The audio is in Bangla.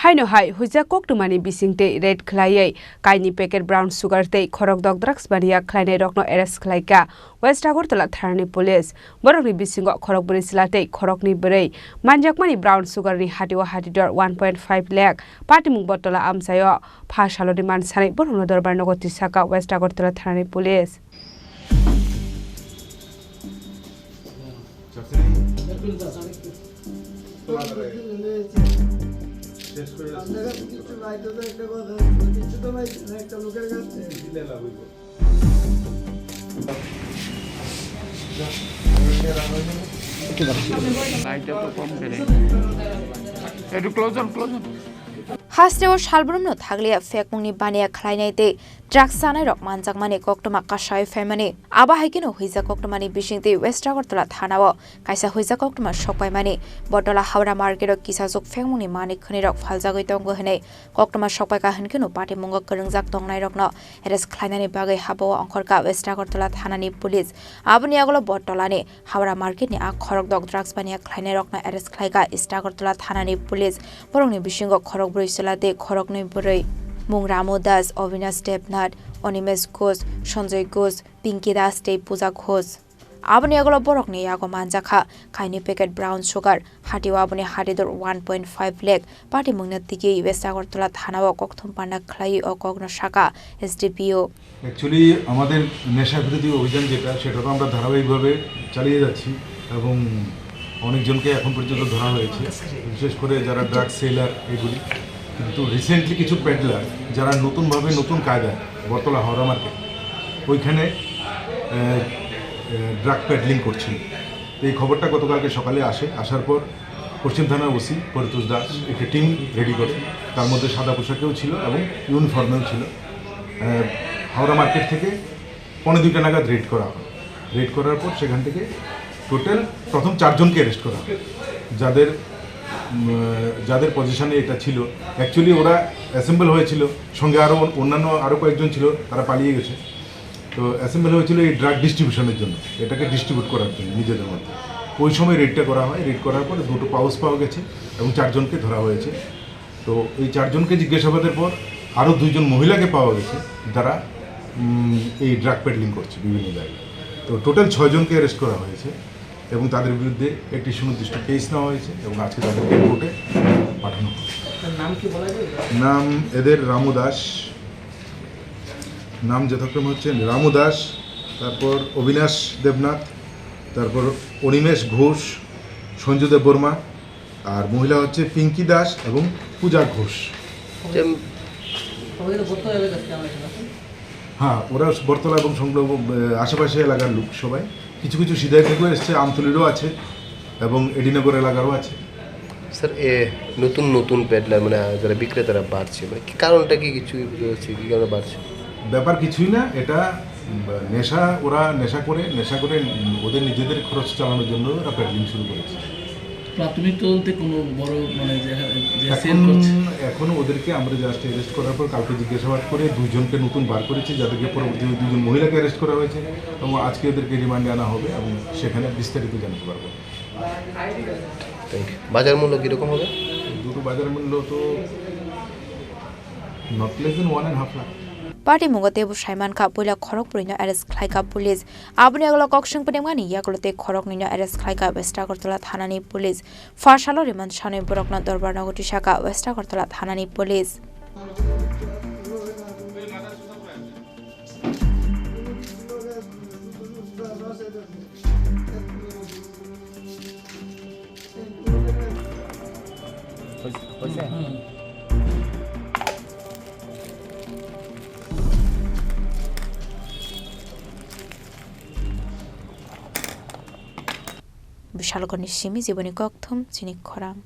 Haino hai huja koktumani bisingte red Khlaiyai kaini packet brown sugar te Khorokdok drugs Baniya Khlainai Rokno arrest Khlaikha West Agartala Thanani police borokni bisingo Khorokburi silate Khorokni berei manjakmani brown sugar ni hatiwa hatidor 1.5 lakh patimung botola amsayo phashalo demand sanai borokno dorbar nogoti saka West Agartala Thanani police Hasreo Shalbrumno Taglia Fekmuni Baniya Khlainai te Draksana Rok Manjakmani Koktoma Kashai Famani Aba Hikino Huiza Koktomani Bishingti West Agartala Thanawo Kaisa Huiza Koktoma Shopai Mani Botola Haura Market Kisazok Femuni Mani Khunirok Falzagoi Tongo Hene Koktoma Shopai Ka Hinkino Party Mungo Kurungjak Tongnai Rokno Eres Khlainani Bagai Habo Angkorka West Agartala Thanani Police Abuniagolo Botolani Haura Market ni a Khorokdok drugs Baniya Khlainai Rokno Eres Khlaikha East Agartala Thanani Police Borongni Bishingo Khorokburi Silate Khoroknoi Burei Mung Ramo Das, Avinash Debnath, Onimesh Ghosh, Sanjay Ghosh, Pinky Das Te Puja Ghosh. Aboni agolo borokni yago manjakha kaini packet brown sugar hatiwa aboni hatidor 1.5 lakh party mungna tiki West Agartala thanawo kokthum panda khlai o kogno shaka SDPO Actually আমাদের নেশা বিরোধী অভিযান যেটা সেটা তো আমরা ধারাবাহিকভাবে চালিয়ে যাচ্ছি এবং অনেকজনকে এখন পর্যন্ত ধরা হয়েছে বিশেষ করে যারা ড্রাগ সেলার এগুলি কিন্তু রিসেন্টলি কিছু পেডলার যারা নতুনভাবে নতুন কায়দায় বটতলা হাওড়া মার্কেট ওইখানে ড্রাগ পেডলিং করছিল এই খবরটা গতকালকে সকালে আসার পর পশ্চিম থানার ওসি পরিতোষ দাস একটা টিম রেডি করে তার মধ্যে সাদা পোশাকেও ছিল এবং ইউনিফর্মেও ছিল হাওড়া মার্কেট থেকে 2:15 নাগাদ রেড করা হয় রেড করার পর সেখান থেকে টোটাল প্রথম 4 জনকে অ্যারেস্ট করা হয় যাদের পজিশনে এটা ছিল অ্যাকচুয়ালি ওরা অ্যাসেম্বল হয়েছিল সঙ্গে আরও কয়েকজন ছিল তারা পালিয়ে গেছে তো অ্যাসেম্বল হয়েছিল এই ড্রাগ ডিস্ট্রিবিউশনের জন্য এটাকে ডিস্ট্রিবিউট করার জন্য নিজেদের মধ্যে ওই সময় রেডটা করা হয় রেড করার পরে 2টো পাউচ পাওয়া গেছে এবং 4 জনকে ধরা হয়েছে তো এই 4 জনকে জিজ্ঞাসাবাদের পর আরও 2 জন মহিলাকে পাওয়া গেছে যারা এই ড্রাগ পেডলিং করছে বিভিন্ন জায়গায় তো টোটাল 6 জনকে অ্যারেস্ট করা হয়েছে এবং তাদের বিরুদ্ধে একটি সুনির্দিষ্ট কেস নেওয়া হয়েছে এবং আজকে তাদেরকে কোর্টে পাঠানো হবে নাম কি বলা যায় নাম এদের রামু দাস নাম যথাক্রমে হচ্ছে রামু দাস তারপর অবিনাশ দেবনাথ তারপর অনিমেষ ঘোষ সঞ্জুদেব বর্মা আর মহিলা হচ্ছে পিঙ্কি দাস এবং পূজা ঘোষ হ্যাঁ ওরা বটতলা এবং সংলগ্ন আশেপাশে এলাকার লোক সবাই কিছু কিছু সিধাই থেকেও এসছে আমতলিরও আছে এবং এডিনগর এলাকারও আছে স্যার নতুন নতুন পেডলার মানে যারা বিক্রেতারা বাড়ছে মানে কারণটা কি কিছু কি কারণে বাড়ছে ব্যাপার কিছুই না এটা ওরা নেশা করে ওদের নিজেদের খরচ চালানোর জন্য ওরা পেডলিং শুরু করেছে প্রাথমিক তদন্তে কোনো বড় মানে এখন ওদেরকে আমরা জাস্ট অ্যারেস্ট করার পর কালকে জিজ্ঞাসাবাদ করে 2 জনকে নতুন বার করেছি যাদেরকে পরবর্তী 2 জন মহিলাকে অ্যারেস্ট করা হয়েছে এবং আজকে ওদেরকে রিমান্ডে আনা হবে এবং সেখানে বিস্তারিত জানতে পারবো বাজার মূল্য কীরকম হবে দুটো বাজার মূল্য তো not less than 1.5 lakh Party Mungote Bushaiman Ka Pula Khorokpurino Eres Khlaikha Police Abuniagolo Kokshang Pedemani Yagolote Khoroknino Eres Khlaikha West Agartala Thanani Police Fashalo Riman Shane Borokno Dorbar Nogoti Shaka West Agartala Thanani Police Bishalogoni Shimi Ziboni Kokthum Chini Khorang